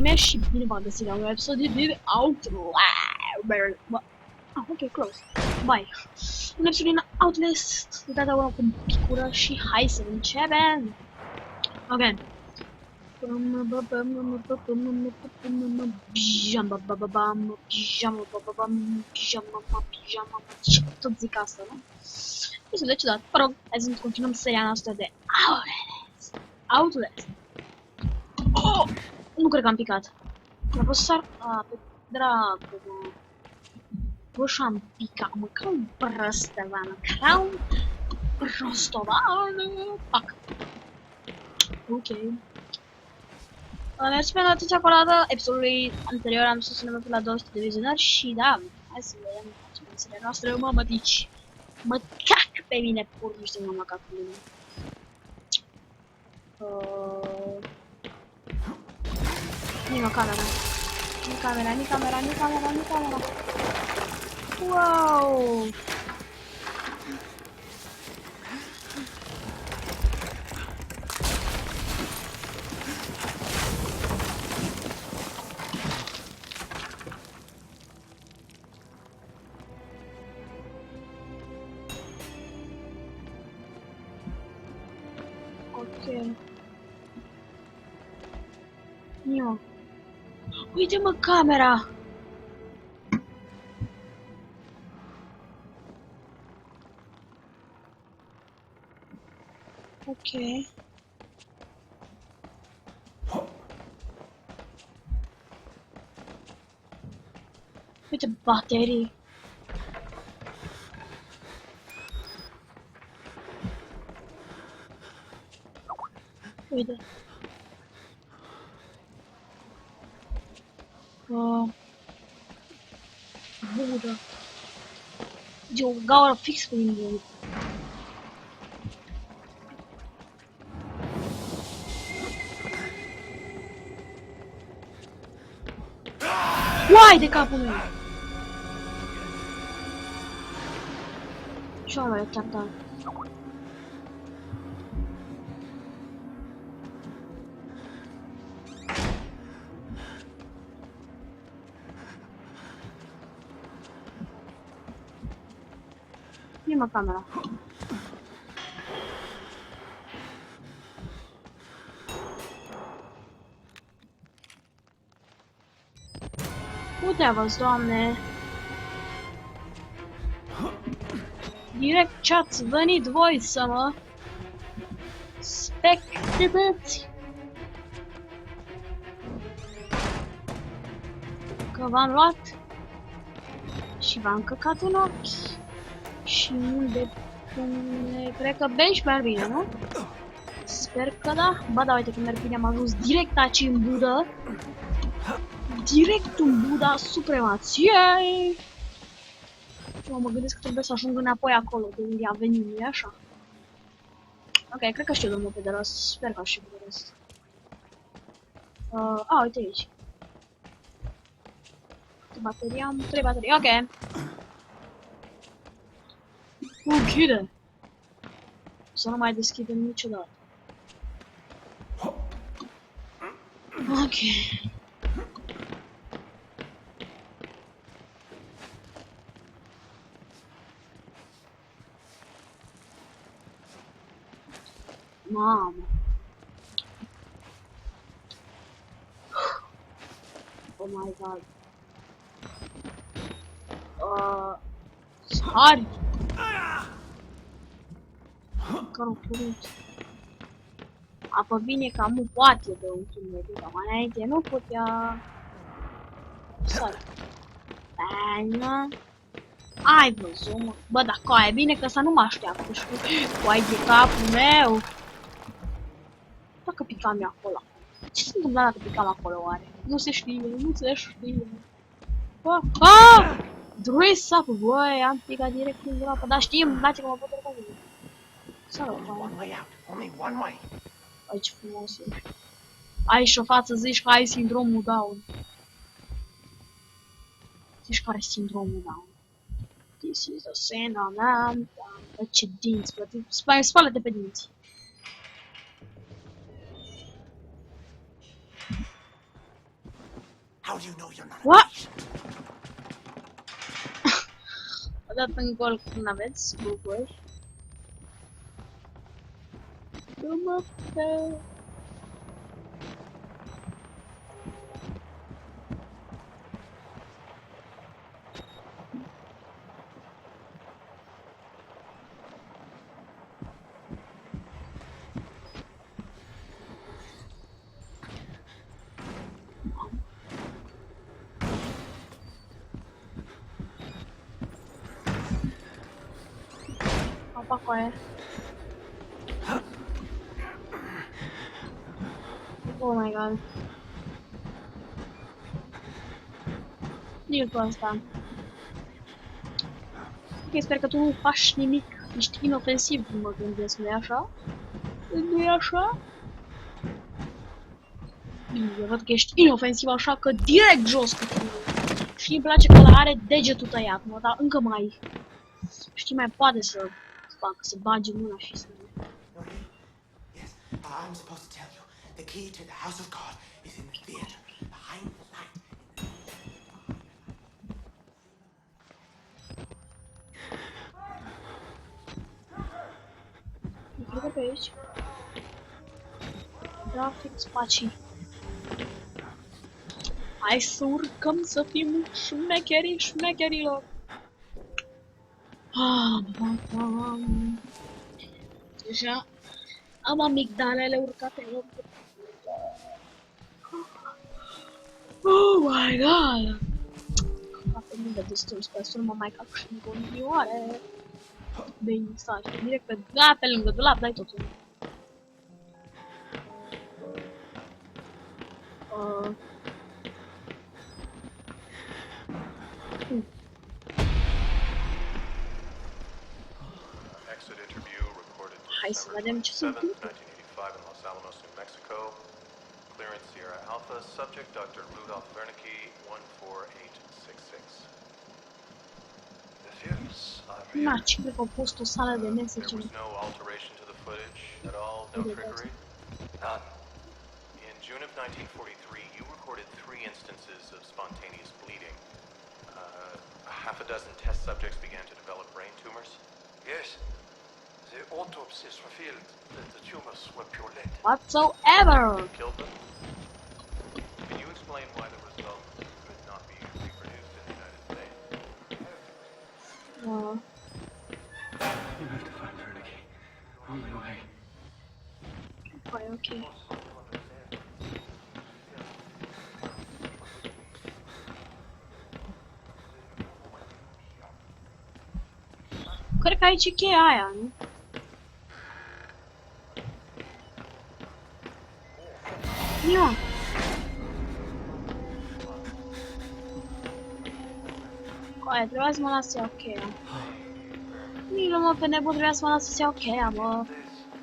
anime și bine v-am găsit la un episod din Outlast. Ok, close. Bye. Un episod din Outlast, de data cu picură și hai să începem. Ok. Tot zic asta, nu? Este de ciudat. Mă rog, hai să continuăm seria noastră de Outlast. Oh! Nu cred că am picat. Am fost sar... pe dracu, mă. Bă, și-am picat, mă, ca un brăstăvan. Ca un brăstăvan. Pac. Ok. Mersi pentru atenția acordată. Episodului anterior am spus să ne mă la 200 de vizionări și da, hai să vedem ce seria noastră. Mă, deci mă cac pe mine pur, nu știu, mă cac pe mine. Nici camera. Nici camera, nici camera, nici camera, nici camera. Wow! Ok. Nio. Uite-mă camera! Ok. Uite baterii. Uite. Budă. Deci o gaură fix pe mine. Uai de capul meu! Ce-o mai tata? Prima camera. Uite-vă-ți, doamne! Direct ce-ați venit voi să mă spectați! Că v-am luat și v-am căcat în ochi. Și unde pune... Cred că bench merg bine, nu? Sper că da. Ba da, uite că merg bine, am ajuns direct aici în Budă. Direct în Buda supremației. Mă gândesc că trebuie să ajung înapoi acolo, de unde a venit, nu-i așa? Ok, cred că știu domnul pe de rost, sper că știu pe de rost. Uite aici. Baterii am, 3 baterii, ok. Închide! Să nu mai deschidem niciodată. Ok. Mamă. Oh my god. Sari. Că nu putut. Apă bine că am poate de un tunel, dar mai înainte nu putea. Sari. Bine. Ai văzut, mă. Bă, dacă aia e bine că să nu mă așteaptă, știi? Uai de capul meu. Dacă picam eu acolo. Ce se întâmplă dacă picam acolo, oare? Nu se știe, nu se știe. Bă, Dress up, băi, am picat direct în groapă, dar știm, dați că mă pot urca bine. Salut, băi. Aici frumos ești. Ai și o față, zici că ai sindromul Down. Zici că are sindromul Down. This is the scena mea. Bă, ce dinți, bă, spală-te pe dinți. How do you know you're not a What? patient? A dat în gol cum aveți lucruri. Nu mă fel. Apa cu aia? Oh my god. Nici cu asta. Ok, sper că tu nu faci nimic. Ești inofensiv, mă gândesc, nu-i așa? Nu-i așa? Bine, eu văd că ești inofensiv, așa că direct jos cu tine. Și îmi place că ăla are degetul tăiat, mă, dar încă mai... Știi, mai poate să facă, să bage mâna și să... Yes, I'm supposed to tell you. The key to the house of God is in the theater, behind the light. Cred că pe aici. Trafic spacii. Hai să urcăm să fim șmecherilor. Deja am amigdalele urcate. Oh my god! Foarte mult de destul, sper să nu mă mai cac și în continuare. De instant, direct pe lângă dulap, dai totul. Exit interview recorded Hai să vedem ce se 7th, întâmplă. 1985 in Los Alamos, New Mexico. Clearance Sierra Alpha. Subject Dr. Rudolf Wernicke, 14866. The films are Na, real. ce cred că au pus o sală de There message. was no alteration to the footage at all, no trickery. None. In June of 1943, you recorded 3 instances of spontaneous bleeding. Half a dozen test subjects began to develop brain tumors. Yes. The autopsies revealed that the tumors were pure lead. Whatsoever! Killed them? Can you explain why the results could not be reproduced in the United States? You have to find Wernicke. On my way. Păi, ok. Cred că aici e cheia aia, nu? Ia! Coaie, trebuia să mă las să iau cheia. Nici nu mă pe nebun, trebuia să mă las să iau cheia, mă.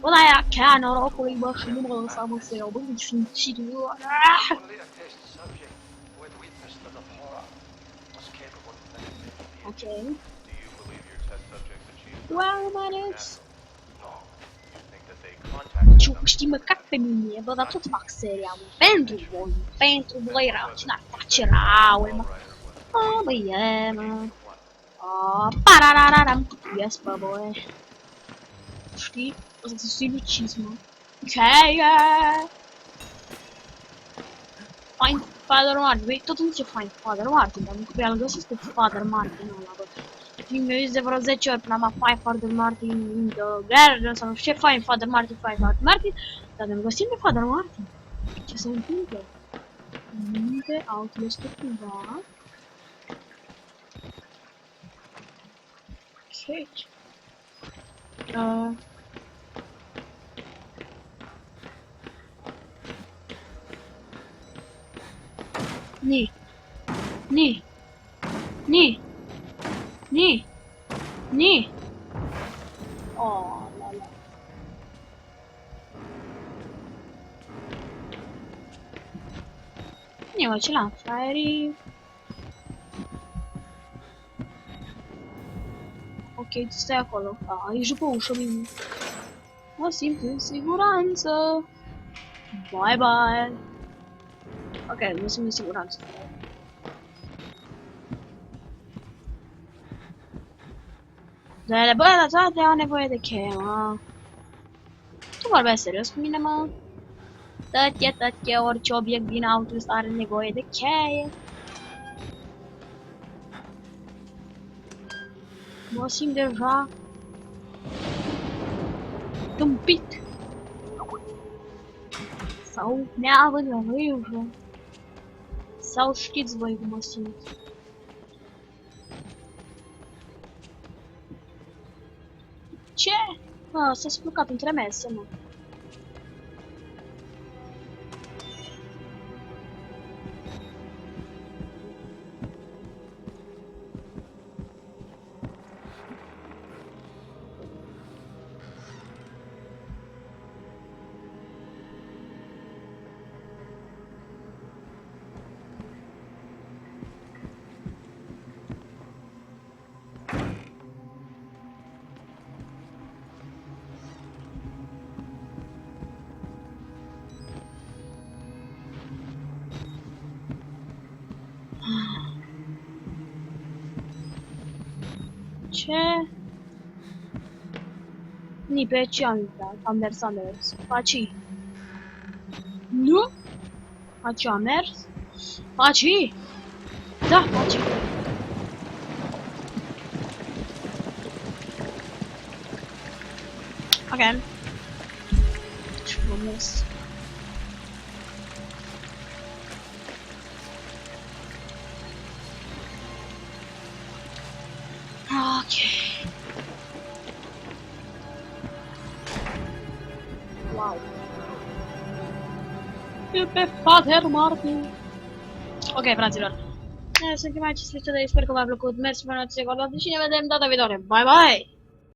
Bă, dar aia cheia norocului, bă, și nu mă lăsa, mă, să iau, bă, sunt și tu. Only a test subject who had witnessed the horror was capable of manipulating. Ok. Do you believe your test subjects achieved Well, manage. No. You think that they contacted Ce them? știi, mă, cac pe mine, bă, dar tot fac seria, mă. Pentru voi rău, cine ar face rău, mă. Oh, bă, e, mă. Oh, pararararam. Yes, bă, băi. Știi? O să te sinucizi, mă. Cheie! Find Father Martin. Băi, tot nu zice Find Father Martin, dar nu că i-al găsit pe Father Martin ăla, bă. Mi-a zis de vreo 10 ori până am Find Father Martin in the garden sau nu știu ce, Find Father Martin, Find Father Martin, dar ne-am găsit pe Father Martin. Ce se întâmplă? Minte, altul este cumva. Ok. Ni. Ni. Ni. Ni. Ni. Oh, la la. Ni, mă, ce l-am? Fraierii... Ok, tu stai acolo. Ești după ușă, bine. Mă simt în siguranță. Bye, bye. Ok, nu sunt în siguranță. Bă, dar toate au nevoie de cheie, mă. Tu vorbești serios cu mine, mă? Tătie, orice obiect din auto ăsta are nevoie de cheie. Mă simt deja tâmpit. Sau neavând râvă. Sau știți voi cum mă simt. Ce? Mă, s-a spurcat între mese, mă. Ce? Ni pe ce am intrat? Am mers. Faci? Nu? Faci am mers? Faci? Da, faci. Ok. Ce frumos. Ok. Wow. E pe Pater Martin. Ok, fraților. Suntem aici, sper că v-a plăcut. Mersi pe notițe, și ne vedem data viitoare. Bye, bye!